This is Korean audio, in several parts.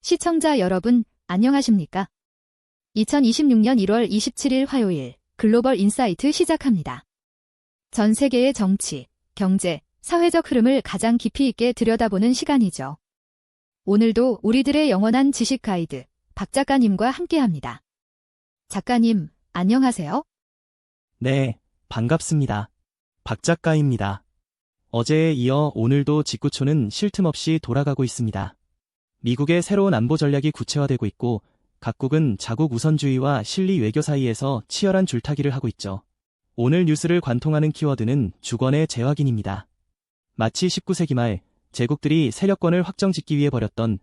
시청자 여러분, 안녕하십니까? 2026년 1월 27일 화요일 글로벌 인사이트 시작합니다. 전 세계의 정치, 경제, 사회적 흐름을 가장 깊이 있게 들여다보는 시간이죠. 오늘도 우리들의 영원한 지식 가이드 박 작가님과 함께합니다. 작가님, 안녕하세요. 네, 반갑습니다. 박 작가입니다. 어제에 이어 오늘도 직구초는 쉴 틈 없이 돌아가고 있습니다. 미국의 새로운 안보 전략이 구체화되고 있고 각국은 자국 우선주의와 실리 외교 사이에서 치열한 줄타기를 하고 있죠. 오늘 뉴스를 관통하는 키워드는 주권의 재확인입니다. 마치 19세기 말 제국들이 세력권을 확정짓기 위해 벌였던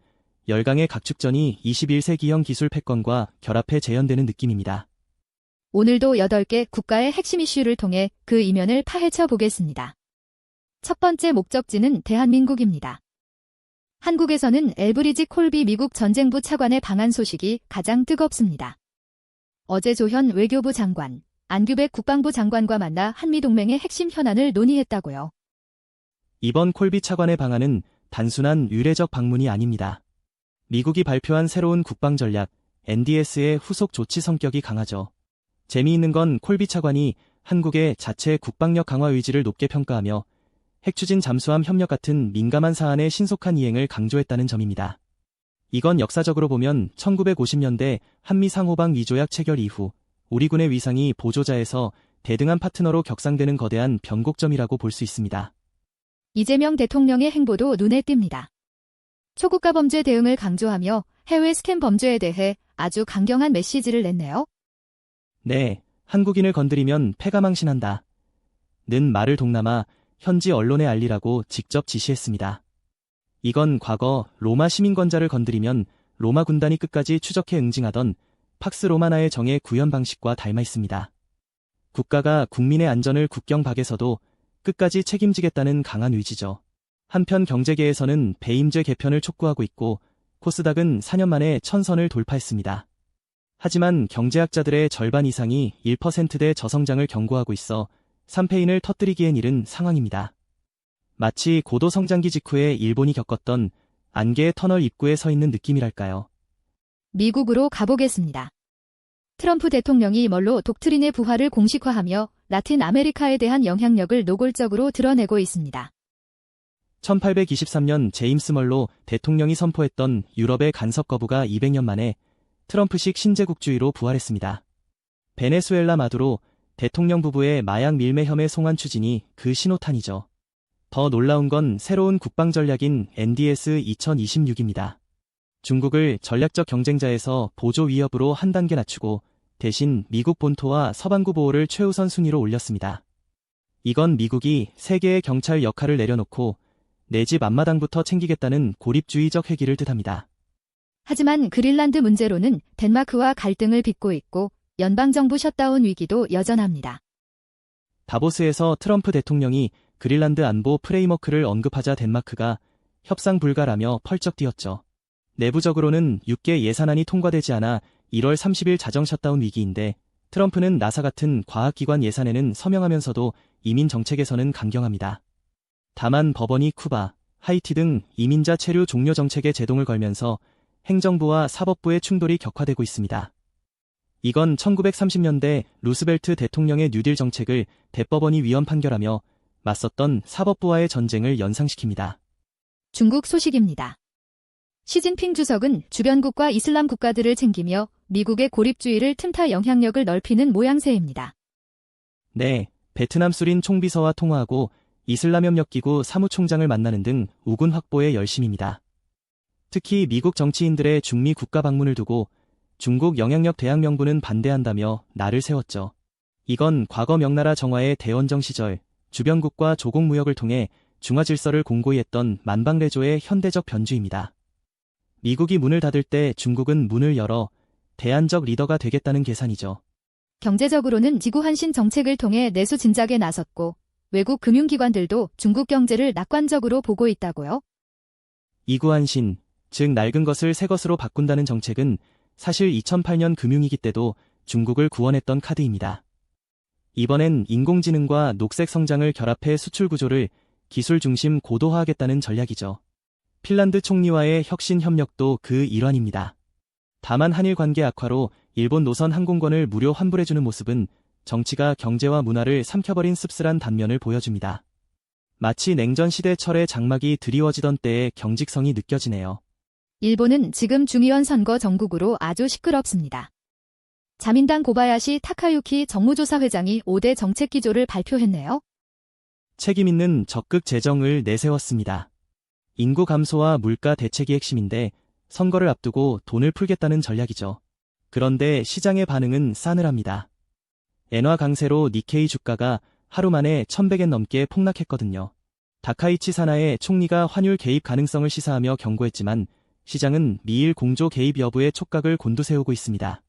열강의 각축전이 21세기형 기술 패권과 결합해 재현되는 느낌입니다. 오늘도 8개 국가의 핵심 이슈를 통해 그 이면을 파헤쳐 보겠습니다. 첫 번째 목적지는 대한민국입니다. 한국에서는 엘브리지 콜비 미국 전쟁부 차관의 방한 소식이 가장 뜨겁습니다. 어제 조현 외교부 장관, 안규백 국방부 장관과 만나 한미동맹의 핵심 현안을 논의했다고요. 이번 콜비 차관의 방한은 단순한 의례적 방문이 아닙니다. 미국이 발표한 새로운 국방전략 NDS의 후속 조치 성격이 강하죠. 재미있는 건 콜비 차관이 한국의 자체 국방력 강화 의지를 높게 평가하며 핵추진 잠수함 협력 같은 민감한 사안의 신속한 이행을 강조했다는 점입니다. 이건 역사적으로 보면 1950년대 한미 상호방 위조약 체결 이후 우리 군의 위상이 보조자에서 대등한 파트너로 격상되는 거대한 변곡점이라고 볼 수 있습니다. 이재명 대통령의 행보도 눈에 띕니다. 초국가 범죄 대응을 강조하며 해외 스캠 범죄에 대해 아주 강경한 메시지를 냈네요. 네, 한국인을 건드리면 패가 망신한다. 는 말을 동남아 현지 언론에 알리라고 직접 지시했습니다. 이건 과거 로마 시민권자를 건드리면 로마 군단이 끝까지 추적해 응징하던 팍스 로마나의 정의 구현 방식과 닮아 있습니다. 국가가 국민의 안전을 국경 밖에서도 끝까지 책임지겠다는 강한 의지죠. 한편 경제계에서는 배임죄 개편을 촉구하고 있고 코스닥은 4년 만에 1000선을 돌파했습니다. 하지만 경제학자들의 절반 이상이 1%대 저성장을 경고하고 있어 3페인을 터뜨리기엔 이른 상황입니다. 마치 고도 성장기 직후에 일본이 겪었던 안개의 터널 입구에 서 있는 느낌이랄까요. 미국으로 가보겠습니다. 트럼프 대통령이 멀로 독트린의 부활을 공식화하며 라틴 아메리카에 대한 영향력을 노골적으로 드러내고 있습니다. 1823년 제임스 멀로 대통령이 선포했던 유럽의 간섭 거부가 200년 만에 트럼프식 신제국주의로 부활했습니다. 베네수엘라 마두로 대통령 부부의 마약 밀매 혐의 송환 추진이 그 신호탄이죠. 더 놀라운 건 새로운 국방 전략인 NDS 2026입니다. 중국을 전략적 경쟁자에서 보조 위협으로 한 단계 낮추고 대신 미국 본토와 서반구 보호를 최우선 순위로 올렸습니다. 이건 미국이 세계의 경찰 역할을 내려놓고 내 집 앞마당부터 챙기겠다는 고립주의적 회기를 뜻합니다. 하지만 그린란드 문제로는 덴마크와 갈등을 빚고 있고 연방정부 셧다운 위기도 여전합니다. 다보스에서 트럼프 대통령이 그린란드 안보 프레임워크를 언급하자 덴마크가 협상 불가라며 펄쩍 뛰었죠. 내부적으로는 6개 예산안이 통과되지 않아 1월 30일 자정 셧다운 위기인데 트럼프는 나사 같은 과학기관 예산에는 서명하면서도 이민 정책에서는 강경합니다. 다만 법원이 쿠바, 하이티 등 이민자 체류 종료 정책에 제동을 걸면서 행정부와 사법부의 충돌이 격화되고 있습니다. 이건 1930년대 루스벨트 대통령의 뉴딜 정책을 대법원이 위헌 판결하며 맞섰던 사법부와의 전쟁을 연상시킵니다. 중국 소식입니다. 시진핑 주석은 주변국과 이슬람 국가들을 챙기며 미국의 고립주의를 틈타 영향력을 넓히는 모양새입니다. 네, 베트남 수린 총비서와 통화하고 이슬람협력기구 사무총장을 만나는 등 우군 확보에 열심입니다. 특히 미국 정치인들의 중미 국가 방문을 두고 중국 영향력 대항 명분은 반대한다며 날을 세웠죠. 이건 과거 명나라 정화의 대원정 시절 주변국과 조공무역을 통해 중화 질서를 공고히 했던 만방래조의 현대적 변주입니다. 미국이 문을 닫을 때 중국은 문을 열어 대안적 리더가 되겠다는 계산이죠. 경제적으로는 지구환신 정책을 통해 내수 진작에 나섰고 외국 금융기관들도 중국 경제를 낙관적으로 보고 있다고요? 이구환신, 즉 낡은 것을 새 것으로 바꾼다는 정책은 사실 2008년 금융위기 때도 중국을 구원했던 카드입니다. 이번엔 인공지능과 녹색 성장을 결합해 수출 구조를 기술 중심 고도화하겠다는 전략이죠. 핀란드 총리와의 혁신 협력도 그 일환입니다. 다만 한일 관계 악화로 일본 노선 항공권을 무료 환불해주는 모습은 정치가 경제와 문화를 삼켜버린 씁쓸한 단면을 보여줍니다. 마치 냉전 시대 철의 장막이 드리워지던 때의 경직성이 느껴지네요. 일본은 지금 중의원 선거 전국으로 아주 시끄럽습니다. 자민당 고바야시 타카유키 정무조사 회장이 5대 정책 기조를 발표했네요. 책임 있는 적극 재정을 내세웠습니다. 인구 감소와 물가 대책이 핵심인데 선거를 앞두고 돈을 풀겠다는 전략이죠. 그런데 시장의 반응은 싸늘합니다. 엔화 강세로 니케이 주가가 하루 만에 1100엔 넘게 폭락했거든요. 다카이치 사나의 총리가 환율 개입 가능성을 시사하며 경고했지만 시장은 미일 공조 개입 여부에 촉각을 곤두세우고 있습니다.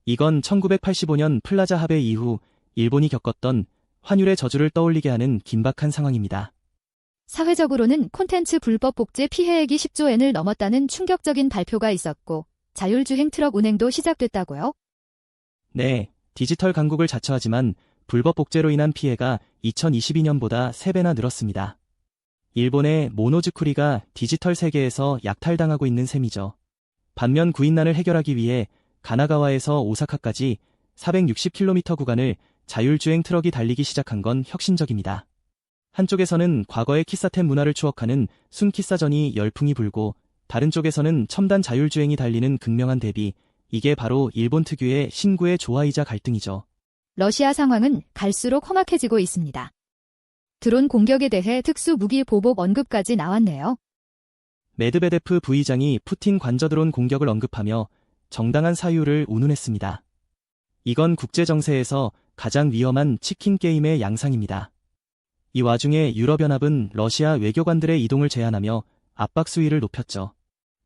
이건 1985년 플라자 합의 이후 일본이 겪었던 환율의 저주를 떠올리게 하는 긴박한 상황입니다. 사회적으로는 콘텐츠 불법 복제 피해액이 10조 엔을 넘었다는 충격적인 발표가 있었고 자율주행 트럭 운행도 시작됐다고요? 네, 디지털 강국을 자처하지만 불법 복제로 인한 피해가 2022년보다 3배나 늘었습니다. 일본의 모노즈쿠리가 디지털 세계에서 약탈당하고 있는 셈이죠. 반면 구인난을 해결하기 위해 가나가와에서 오사카까지 460km 구간을 자율주행 트럭이 달리기 시작한 건 혁신적입니다. 한쪽에서는 과거의 키사템 문화를 추억하는 순키사전이 열풍이 불고 다른 쪽에서는 첨단 자율주행이 달리는 극명한 대비, 이게 바로 일본 특유의 신구의 조화이자 갈등이죠. 러시아 상황은 갈수록 험악해지고 있습니다. 드론 공격에 대해 특수 무기 보복 언급까지 나왔네요. 메드베데프 부의장이 푸틴 관저 드론 공격을 언급하며 정당한 사유를 운운했습니다. 이건 국제정세에서 가장 위험한 치킨 게임의 양상입니다. 이 와중에 유럽연합은 러시아 외교관들의 이동을 제한하며 압박 수위를 높였죠.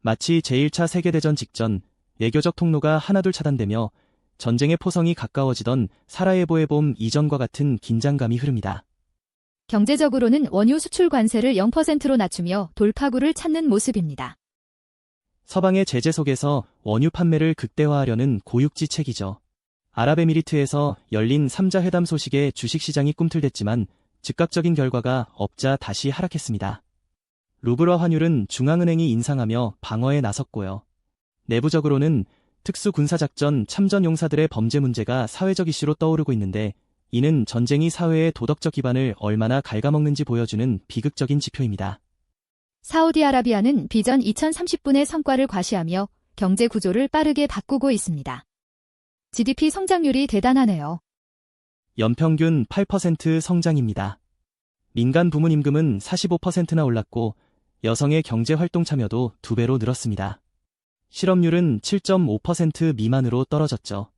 마치 제1차 세계대전 직전 외교적 통로가 하나둘 차단되며 전쟁의 포성이 가까워지던 사라예보의 봄 이전과 같은 긴장감이 흐릅니다. 경제적으로는 원유 수출 관세를 0%로 낮추며 돌파구를 찾는 모습입니다. 서방의 제재 속에서 원유 판매를 극대화하려는 고육지책이죠. 아랍에미리트에서 열린 3자 회담 소식에 주식시장이 꿈틀댔지만 즉각적인 결과가 없자 다시 하락했습니다. 루블화 환율은 중앙은행이 인상하며 방어에 나섰고요. 내부적으로는 특수군사작전 참전용사들의 범죄 문제가 사회적 이슈로 떠오르고 있는데 이는 전쟁이 사회의 도덕적 기반을 얼마나 갉아먹는지 보여주는 비극적인 지표입니다. 사우디아라비아는 비전 2030분의 성과를 과시하며 경제 구조를 빠르게 바꾸고 있습니다. GDP 성장률이 대단하네요. 연평균 8% 성장입니다. 민간 부문 임금은 45%나 올랐고 여성의 경제활동 참여도 2배로 늘었습니다. 실업률은 7.5% 미만으로 떨어졌죠.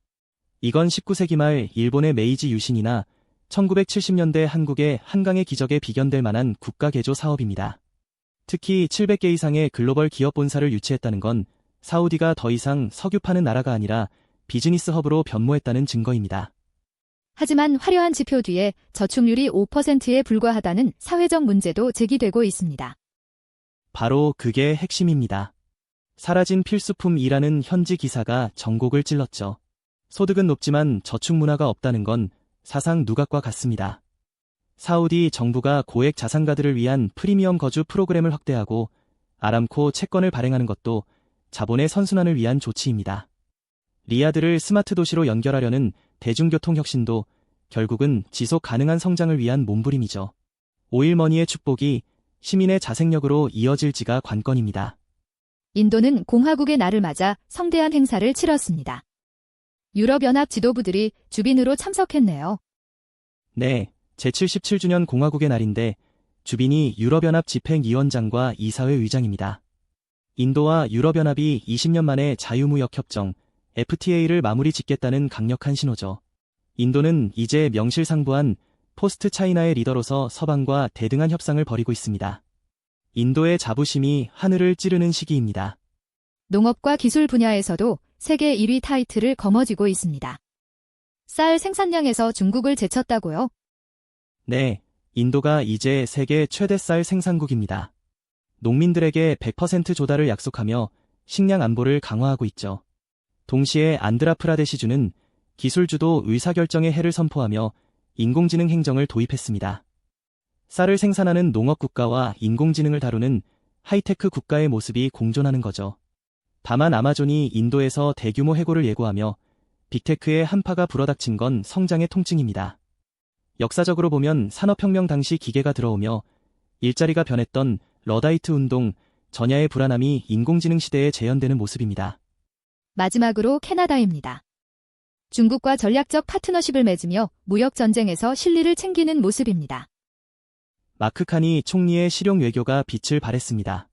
이건 19세기 말 일본의 메이지 유신이나 1970년대 한국의 한강의 기적에 비견될 만한 국가 개조 사업입니다. 특히 700개 이상의 글로벌 기업 본사를 유치했다는 건 사우디가 더 이상 석유 파는 나라가 아니라 비즈니스 허브로 변모했다는 증거입니다. 하지만 화려한 지표 뒤에 저축률이 5%에 불과하다는 사회적 문제도 제기되고 있습니다. 바로 그게 핵심입니다. 사라진 필수품이라는 현지 기사가 전곡을 찔렀죠. 소득은 높지만 저축 문화가 없다는 건 사상 누각과 같습니다. 사우디 정부가 고액 자산가들을 위한 프리미엄 거주 프로그램을 확대하고 아람코 채권을 발행하는 것도 자본의 선순환을 위한 조치입니다. 리야드를 스마트 도시로 연결하려는 대중교통 혁신도 결국은 지속 가능한 성장을 위한 몸부림이죠. 오일머니의 축복이 시민의 자생력으로 이어질지가 관건입니다. 인도는 공화국의 날을 맞아 성대한 행사를 치렀습니다. 유럽연합 지도부들이 주빈으로 참석했네요. 네, 제77주년 공화국의 날인데 주빈이 유럽연합 집행위원장과 이사회 의장입니다. 인도와 유럽연합이 20년 만에 자유무역협정 FTA를 마무리 짓겠다는 강력한 신호죠. 인도는 이제 명실상부한 포스트 차이나의 리더로서 서방과 대등한 협상을 벌이고 있습니다. 인도의 자부심이 하늘을 찌르는 시기입니다. 농업과 기술 분야에서도 세계 1위 타이틀을 거머쥐고 있습니다. 쌀 생산량에서 중국을 제쳤다고요? 네, 인도가 이제 세계 최대 쌀 생산국입니다. 농민들에게 100% 조달을 약속하며 식량 안보를 강화하고 있죠. 동시에 안드라프라데시주는 기술주도 의사결정의 해를 선포하며 인공지능 행정을 도입했습니다. 쌀을 생산하는 농업국가와 인공지능을 다루는 하이테크 국가의 모습이 공존하는 거죠. 다만 아마존이 인도에서 대규모 해고를 예고하며 빅테크의 한파가 불어닥친 건 성장의 통증입니다. 역사적으로 보면 산업혁명 당시 기계가 들어오며 일자리가 변했던 러다이트 운동, 전야의 불안함이 인공지능 시대에 재현되는 모습입니다. 마지막으로 캐나다입니다. 중국과 전략적 파트너십을 맺으며 무역 전쟁에서 실리를 챙기는 모습입니다. 마크 칸이 총리의 실용 외교가 빛을 발했습니다.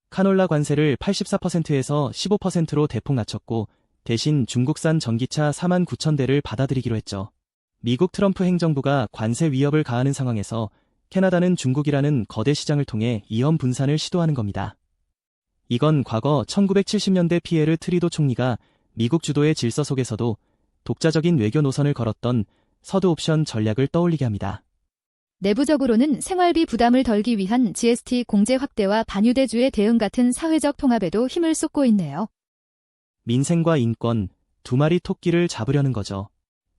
카놀라 관세를 84%에서 15%로 대폭 낮췄고 대신 중국산 전기차 4만 9천 대를 받아들이기로 했죠. 미국 트럼프 행정부가 관세 위협을 가하는 상황에서 캐나다는 중국이라는 거대 시장을 통해 이원 분산을 시도하는 겁니다. 이건 과거 1970년대 피에르 트리도 총리가 미국 주도의 질서 속에서도 독자적인 외교 노선을 걸었던 서드 옵션 전략을 떠올리게 합니다. 내부적으로는 생활비 부담을 덜기 위한 GST 공제 확대와 반유대주의 대응 같은 사회적 통합에도 힘을 쏟고 있네요. 민생과 인권, 두 마리 토끼를 잡으려는 거죠.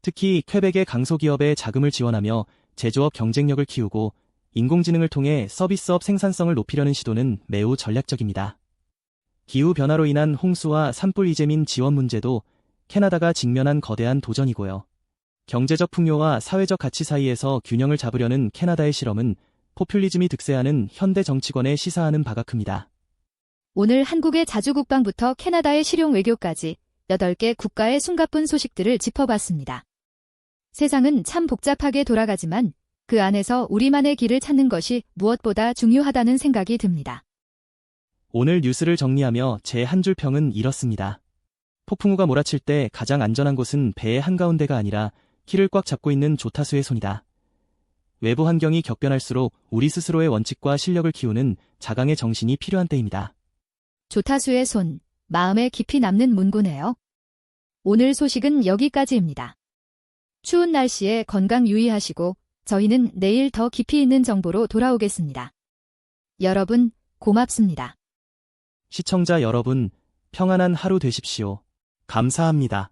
특히 퀘벡의 강소기업에 자금을 지원하며 제조업 경쟁력을 키우고 인공지능을 통해 서비스업 생산성을 높이려는 시도는 매우 전략적입니다. 기후변화로 인한 홍수와 산불 이재민 지원 문제도 캐나다가 직면한 거대한 도전이고요. 경제적 풍요와 사회적 가치 사이에서 균형을 잡으려는 캐나다의 실험은 포퓰리즘이 득세하는 현대 정치권에 시사하는 바가 큽니다. 오늘 한국의 자주국방부터 캐나다의 실용 외교까지 8개 국가의 숨가쁜 소식들을 짚어봤습니다. 세상은 참 복잡하게 돌아가지만 그 안에서 우리만의 길을 찾는 것이 무엇보다 중요하다는 생각이 듭니다. 오늘 뉴스를 정리하며 제 한 줄 평은 이렇습니다. 폭풍우가 몰아칠 때 가장 안전한 곳은 배의 한가운데가 아니라 키를 꽉 잡고 있는 조타수의 손이다. 외부 환경이 격변할수록 우리 스스로의 원칙과 실력을 키우는 자강의 정신이 필요한 때입니다. 조타수의 손, 마음에 깊이 남는 문구네요. 오늘 소식은 여기까지입니다. 추운 날씨에 건강 유의하시고 저희는 내일 더 깊이 있는 정보로 돌아오겠습니다. 여러분, 고맙습니다. 시청자 여러분, 평안한 하루 되십시오. 감사합니다.